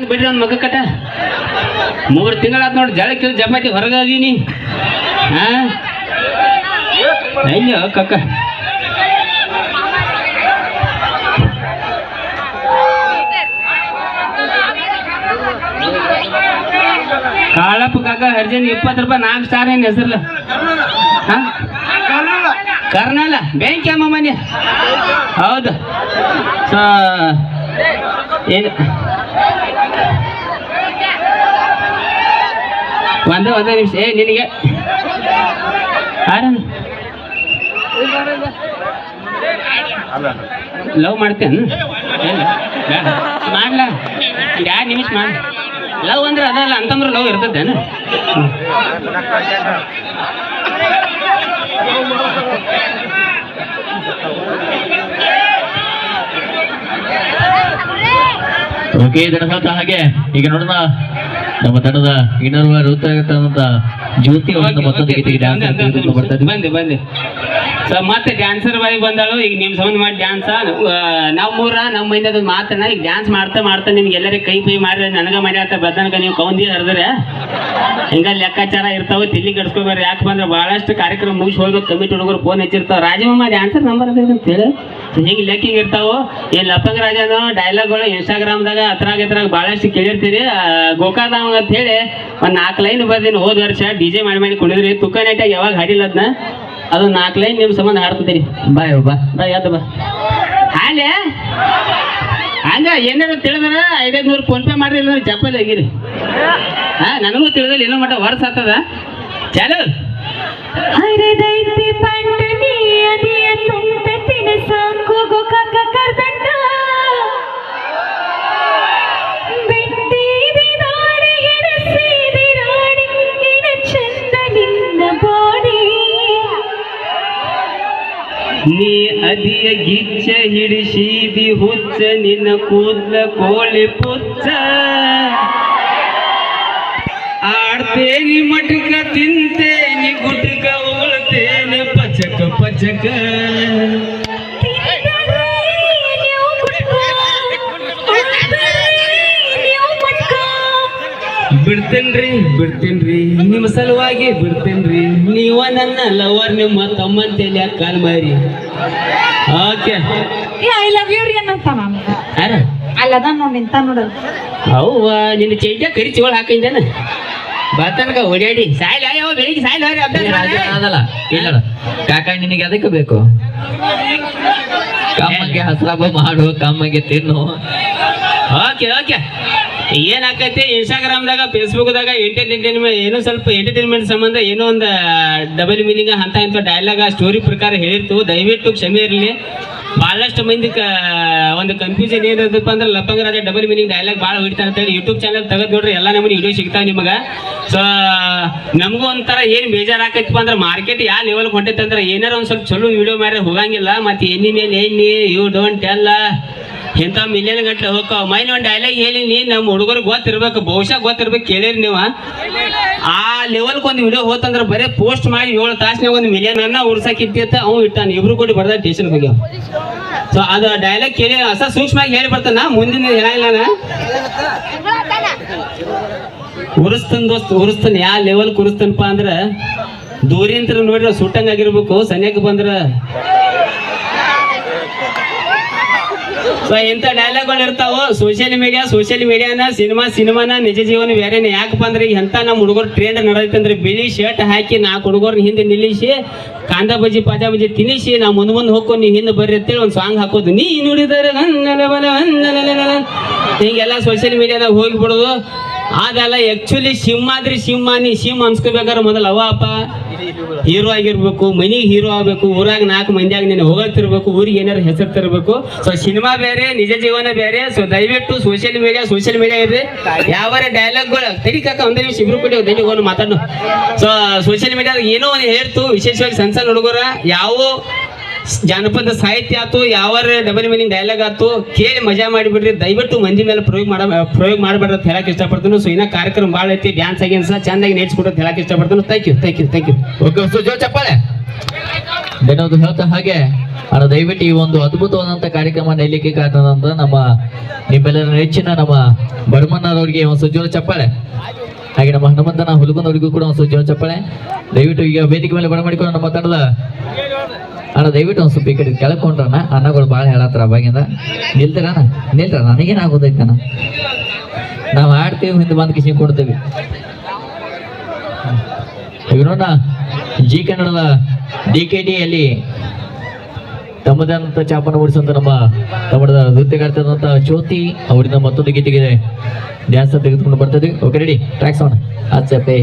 ಬಿಡ್ರಿ ಅವ್ನ ಮಗ ಕಟ 3 ತಿಂಗಳಾತ್ ನೋಡಿ ಜಳಕ್ಕೆ ಜಪಾತಿ ಹೊರಗೀನಿ ಹಾ ಅಯ್ಯೋ ಕಕ್ಕ ಕಾಳಪ್ಪ ಕಾಕ ಅರ್ಜೆಂಟ್ 20 ರೂಪಾಯಿ 4 ಸ್ಟಾರ್ ಏನ್ ಹೆಸರಲ್ಲ ಕರ್ನಲ್ಲ ಬ್ಯಾಂಕ್ ಅಮ್ಮ ಮನೆ ಹೌದು ಏನು ಒಂದೇ ನಿಮಿಷ ನಿನಗೆ ಲವ್ ಮಾಡ್ತೇನು ಮಾಡ್ಲಾ 2 ನಿಮಿಷ ಮಾಡಿ ಲವ್ ಅಂದ್ರೆ ಅದಲ್ಲ ಅಂತಂದ್ರೆ ಲವ್ ಇರ್ತದೇನು ಓಕೆ ಹಾಗೆ ಈಗ ನೋಡೋಣ ನಮ್ಮ ತಂಡದ ಇನ್ನರ್ವ ಋತುವಂತ ಜ್ಯೋತಿ ಮತ್ತೊಂದು ಗೀತೆಗೆ ಬಂದೆ ಸೊ ಮತ್ತೆ ಡ್ಯಾನ್ಸರ್ ಬಾಯಿ ಬಂದಾಳು ಈಗ ನಿಮ್ ಸಂಬಂಧ ಮಾಡಿ ಡ್ಯಾನ್ಸ ನಮ್ಮೂರ ನಮ್ಮ ಮೈಂದ ಮಾತನ್ನ ಈಗ ಡ್ಯಾನ್ಸ್ ಮಾಡ್ತಾ ನಿಮ್ಗೆ ಎಲ್ಲರಿಗೆ ಕೈ ಮಾಡಿ ನನಗ ಮಾಡ್ಯಾತ ಬದನಕ ನೀವು ಕೌಂದಿ ಹರಿದ್ರೆ ಹಿಂಗ ಲೆಕ್ಕಾಚಾರ ಇರ್ತಾವ ತಿಲ್ಲಿ ಕಟ್ಸ್ಕೊಬೇಡ್ರಿ ಯಾಕೆ ಬಂದ್ರೆ ಬಹಳಷ್ಟು ಕಾರ್ಯಕ್ರಮ ಮುಗಿಸಿ ಹೋಗ್ಬೇಕು ಕಮಿಟಿ ಹುಡುಗರು ಫೋನ್ ಹಚ್ಚಿರ್ತಾವ ರಾಜಮ್ಮ ಡ್ಯಾನ್ಸರ್ ನಂಬರ್ ಅದ ಅಂತ ಹೇಳಿ ಹಿಂಗೆ ಲೆಕ್ಕಿಂಗ್ ಇರ್ತಾವ ಏನ್ ಲಪಂಗ ರಾಜನ ಡೈಲಾಗ್ಗಳು ಇನ್ಸ್ಟಾಗ್ರಾಮ್ದಾಗ ಅದ್ರಾಗ ಬಹಳಷ್ಟು ಕೇಳಿರ್ತೀರಿ ಗೋಕಾದಾವ್ ಅಂತ ಹೇಳಿ ಒಂದ್ 4 ಲೈನ್ ಬರ್ದೀನಿ ಹೋದ ವರ್ಷ DJ ಮಾಡಿ ಕುಡಿದ್ರಿ ತುಕ್ಕ ನೈಟಾಗಿ ಯಾವಾಗ ಹಾಡಿಲ್ಲ ಅದನ್ನ ಅದು 4 ಲೈನ್ ನಿಮ್ ಸಂಬಂಧ ಹಾಡ್ತೀನಿ ಬಾಯ್ ಬಾ ಯಾವ್ದ ಬಾ ಹಾಲೆ ಹಂಗ ಏನಾರ ತಿಳಿದ್ರ 500 ಫೋನ್ ಪೇ ಮಾಡ್ರಿ ಇಲ್ಲ ಚಪ್ಪಲ್ ಆಗಿರಿ ನನಗೂ ತಿಳಿದಿಲ್ಲ ಏನೋ ಮಟ್ಟ ವರ್ಷ ಆಗ್ತದ ಚಾಲು ನೀ ಅದಿಯ ಗಿಚ್ಚ ಹಿಡಿಸಿದಿ ಹುಚ್ಚ ನಿನ್ನ ಕೂದ್ಲ ಕೋಳಿ ಪುಚ್ಚ ಆಡ್ತೇನಿ ಮಟಕ ತಿಂತೇನಿ ಗುಟಕ ಉಳ್ತೇನೆ ಪಚಕ ಬಿಡ್ತೇನ್ರಿ ನಿಮ್ಮ ಸಲುವಾಗಿ ಬಿಡ್ತೇನ್ರಿ ನೀವ ನನ್ನ ಲವರ್ ನಿಮ್ಮ ತಮ್ಮಂತೇಲಿ ಕಾಲ್ ಮಾರಿ ಓಕೆ ಐ ಲವ್ ಯು ರೀ ಅನ್ನಂತ ನಾನು ಅಲ್ಲದ ನೋಡಿ ನಿಂತ ನೋಡಲ್ಲ ಅವ್ವ ನಿನ್ನ ಚೈಟ ಕರಿ ಚಿವಳ ಹಾಕಿಂದೇನ ಬರ್ತನಕ ಓಡಾಡಿ ಸಾಯ್ಲ ಯಾವ ಬೆಳಿಗ್ಗೆ ಸಾಯ್ಲ ಅದಲ್ಲ ಇಲ್ಲ ಕಾಕ ನಿನಗೆ ಅದಕ್ಕೆ ಬೇಕು ಕಮ್ಮಗೆ ಹಸ್ರಾಬ ಮಾಡು ಕಮ್ಮಗೆ ತಿನ್ನು ಓಕೆ ಏನಾಕೈತಿ ಇನ್ಸ್ಟಾಗ್ರಾಮ್ದಾಗ ಫೇಸ್ಬುಕ್ದಾಗ ಏನೋ ಸ್ವಲ್ಪ ಎಂಟರ್ಟೈನ್ಮೆಂಟ್ ಸಂಬಂಧ ಏನೋ ಒಂದು ಡಬಲ್ ಮೀನಿಂಗ್ ಅಂತ ಡೈಲಾಗ್ ಸ್ಟೋರಿ ಪ್ರಕಾರ ಹೇಳಿರ್ತು ದಯವಿಟ್ಟು ಕ್ಷಮೆ ಇರಲಿ ಭಾಳಷ್ಟು ಮಂದಿ ಒಂದು ಕನ್ಫ್ಯೂಷನ್ ಏನಿರದಪ್ಪ ಅಂದ್ರೆ ಲಪಂಗ ರಾಜ ಡಬಲ್ ಮೀನಿಂಗ್ ಡೈಲಾಗ್ ಭಾಳ ಹೊಡಿತಾನೆ ಅಂತೇಳಿ ಯೂಟ್ಯೂಬ್ ಚಾನಲ್ ತೆಗೆದು ನೋಡ್ರಿ ಎಲ್ಲ ನಮಗೆ ವಿಡಿಯೋ ಸಿಗ್ತಾವೆ ನಿಮಗೆ ಸೊ ನಮಗೂ ಒಂಥರ ಏನು ಬೇಜಾರಾಕೈತಪ್ಪ ಅಂದ್ರೆ ಮಾರ್ಕೆಟ್ ಯಾವ ಲೆವೆಲ್ ಹೊಂಟೈತೆ ಅಂದ್ರೆ ಏನಾರ ಒಂದು ಸ್ವಲ್ಪ ಚಲೋ ವಿಡಿಯೋ ಮಾರಿ ಹೋಗಂಗಿಲ್ಲ ಮತ್ತು ಎಣ್ಣೆ ಮೇಲೆ ಎಣ್ಣೆ ಯು ಡೋಂಟ್ ಎಲ್ಲ ಇಂಥ ಮಿಲಿಯನ್ ಗಂಟೆ ಹೋಗ್ತಾವ ಮೈನ್ ಒಂದು ಡೈಲಾಗ್ ಹೇಳಿನಿ ನಮ್ಮ ಹುಡುಗರಿಗೆ ಗೊತ್ತಿರ್ಬೇಕು ಬಹುಶಃ ಗೊತ್ತಿರ್ಬೇಕು ಕೇಳಿರಿ ನೀವು ಆ ಲೆವೆಲ್ಗೆ ಒಂದು ವಿಡಿಯೋ ಹೋತಂದ್ರೆ ಬರೀ ಪೋಸ್ಟ್ ಮಾಡಿ 7 ತಾಸಿನಾಗ 1 ಮಿಲಿಯನ್ ಅನ್ನ ಉರ್ಸಕ್ಕಿದ್ದ ಅವ್ನು ಇಟ್ಟಾನ ಇಬ್ರು ಕೂಡ ಬರ್ದ ಸ್ಟೇಷನ್ಗೆ ಹೋಗ್ಯಾವ ಸೊ ಅದು ಡೈಲಾಗ್ ಕೇಳಿ ಹೊಸ ಸೂಕ್ಷ್ಮವಾಗಿ ಹೇಳಿ ಬರ್ತಾನ ಮುಂದಿನ ಹೇಳಿಲ್ಲ ಉರಿಸ್ತಾನ ಯಾವ ಲೆವೆಲ್ ಉರಿಸ್ತಾನಪ್ಪ ಅಂದ್ರೆ ದೂರಿಂತ್ರ ನೋಡ್ರಿ ಸುಟ್ಟಂಗ ಆಗಿರ್ಬೇಕು ಸನ್ಯಾಕ ಬಂದ್ರ ಸೊ ಇಂಥ ಡೈಲಾಗ್ಗಳು ಇರ್ತಾವ ಸೋಷಿಯಲ್ ಮೀಡಿಯಾನ ಸಿನಿಮಾನ ನಿಜ ಜೀವನ ಬೇರೆನೆ ಯಾಕಪ್ಪ ಅಂದ್ರೆ ಎಂತ ನಮ್ಮ ಹುಡುಗರು ಟ್ರೆಂಡ್ ನಡೆದೈತೆ ಅಂದ್ರೆ ಬಿಳಿ ಶರ್ಟ್ ಹಾಕಿ 4 ಹುಡುಗರ್ನ ಹಿಂದೆ ನಿಲ್ಲಿಸಿ ಕಾಂದಾ ಬಜ್ಜಿ ಪಾಜಾ ಬಜ್ಜಿ ತಿನ್ನಿಸಿ ನಾವು ಮುಂದೆ ಹೋಗ್ಕೊಂಡು ನೀವು ಹಿಂದೆ ಬರ್ರಿ ಅಂತೇಳಿ ಒಂದು ಸಾಂಗ್ ಹಾಕೋದು ನೀ ನುಡಿದರೆ ಹಿಂಗೆಲ್ಲ ಸೋಷಿಯಲ್ ಮೀಡಿಯಾದಾಗ ಹೋಗಿಬಿಡೋದು ಅದೆಲ್ಲ ಆಕ್ಚುಲಿ ಸಿಂಹ ಅನ್ಸ್ಕೋಬೇಕಾದ್ರೆ ಮೊದಲು ಅಪ್ಪ ಹೀರೋ ಆಗಿರ್ಬೇಕು ಮನಿಗೆ ಹೀರೋ ಆಗ್ಬೇಕು ಊರಾಗ 4 ಮಂದಿಯಾಗ ನೀನು ಹೋಗತ್ತಿರ್ಬೇಕು ಊರಿಗೆ ಏನಾರು ಹೆಸರು ತರಬೇಕು ಸೊ ಸಿನಿಮಾ ಬೇರೆ ನಿಜ ಜೀವನ ಬೇರೆ ಸೊ ದಯವಿಟ್ಟು ಸೋಷಿಯಲ್ ಮೀಡಿಯಾ ಇದೆ ಯಾವ ಡೈಲಾಗ್ಗಳು ತಡಿಕಾಕ ಒಂದೇ ನಿಮಿಷ ಇಬ್ರು ಕೊಟ್ಟು ದನಿ ಹೋಗಿ ಮಾತಾಡು ಸೊ ಸೋಷಿಯಲ್ ಮೀಡಿಯಾದಾಗ ಏನೋ ಒಂದು ಹೇಳ್ತು ವಿಶೇಷವಾಗಿ ಸಣ್ಣ ಹುಡುಗರ ಯಾವ ಜಾನಪದ ಸಾಹಿತ್ಯ ಆಯ್ತು ಯಾವ ಡಬಲ್ ಮೀನಿಂಗ್ ಡೈಲಾಗ್ ಆಯ್ತು ಕೇಳಿ ಮಜಾ ಮಾಡಿಬಿಡ್ರಿ ದಯವಿಟ್ಟು ಮಂದಿ ಮೇಲೆ ಪ್ರಯೋಗ ಮಾಡಬೇಡ್ರಿ ಅಂತ ಹೇಳಕ್ ಇಷ್ಟಪಡ್ತೀನಿ ಸೊ ಇನ್ನ ಕಾರ್ಯಕ್ರಮ ಭಾಳ ಐತಿ ಡ್ಯಾನ್ಸ್ ಆಗಿನ್ಸ ಚಂದಾಗಿ ನೇಡ್ಸ್ಕೊಟ್ಟು ಹೇಳಕ್ ಇಷ್ಟಪಡ್ತೀನಿ ಥ್ಯಾಂಕ್ ಯು ಓಕೆ ಸೊ ಜೋ ಚಪ್ಪಾಳೆ ಧನ್ಯವಾದ ಹೇಳ್ತಾ ಹಾಗೆ ಅಣ್ಣ ದಯವಿಟ್ಟು ಈ ಒಂದು ಅದ್ಭುತವಾದಂಥ ಕಾರ್ಯಕ್ರಮ ನೆರಲಿಕ್ಕೆ ಕಾರಣದಂತ ನಮ್ಮ ನಿಮ್ಮೆಲ್ಲರ ನೆಚ್ಚಿನ ನಮ್ಮ ಬರ್ಮಣ್ಣರವರಿಗೆ ಒಂದು ಸುಜ್ವಲ ಚಪ್ಪಾಳೆ, ಹಾಗೆ ನಮ್ಮ ಹನುಮಂತನ ಹುಲಗುನವರಿಗೂ ಕೂಡ ಒಂದು ಸುಜ್ವಲ ಚಪ್ಪಾಳೆ. ದಯವಿಟ್ಟು ಈಗ ವೇದಿಕೆ ಮೇಲೆ ಬರಮಾಡಿಕೊಂಡು ನಮ್ಮ ತಂಡದ ಅಣ್ಣ ದಯವಿಟ್ಟು ಒಂದು ಸ್ವಲ್ಪ ಈ ಕಡೆ ಕೆಳಕೊಂಡ್ರಣ್ಣ, ಅನ್ನಗಳು ಭಾಳ ಹೇಳತ್ತಾರ ಅವಾಗಿಂದ. ನಿಲ್ತಾರಣ್ಣ ನಿಲ್ತಾರ, ನನಗೇನಾಗೋದೈತೆ ಅಣ್ಣ, ನಾವು ಆಡ್ತೀವಿ ಹಿಂದೆ ಬಂದು ಕಿಶನ್ ಕೊಡ್ತೀವಿ. ಈಗ ನೋಡ ಜಿ ಕನ್ನಡದ DKD ಅಲ್ಲಿ ತಮ್ಮದೇ ಆದಂಥ ಚಾಪನ ಓಡಿಸುವಂತ ನಮ್ಮ ತಮ್ಮದ ನೃತ್ಯಗಾರ್ತಿಯಾದಂಥ ಜ್ಯೋತಿ ಅವರಿಂದ ಮತ್ತೊಂದು ಗೀತೆಗೆ ಡ್ಯಾನ್ಸ್ ತೆಗೆದುಕೊಂಡು ಬರ್ತದೆ. Okay ready, tracks on. ಆಚೆ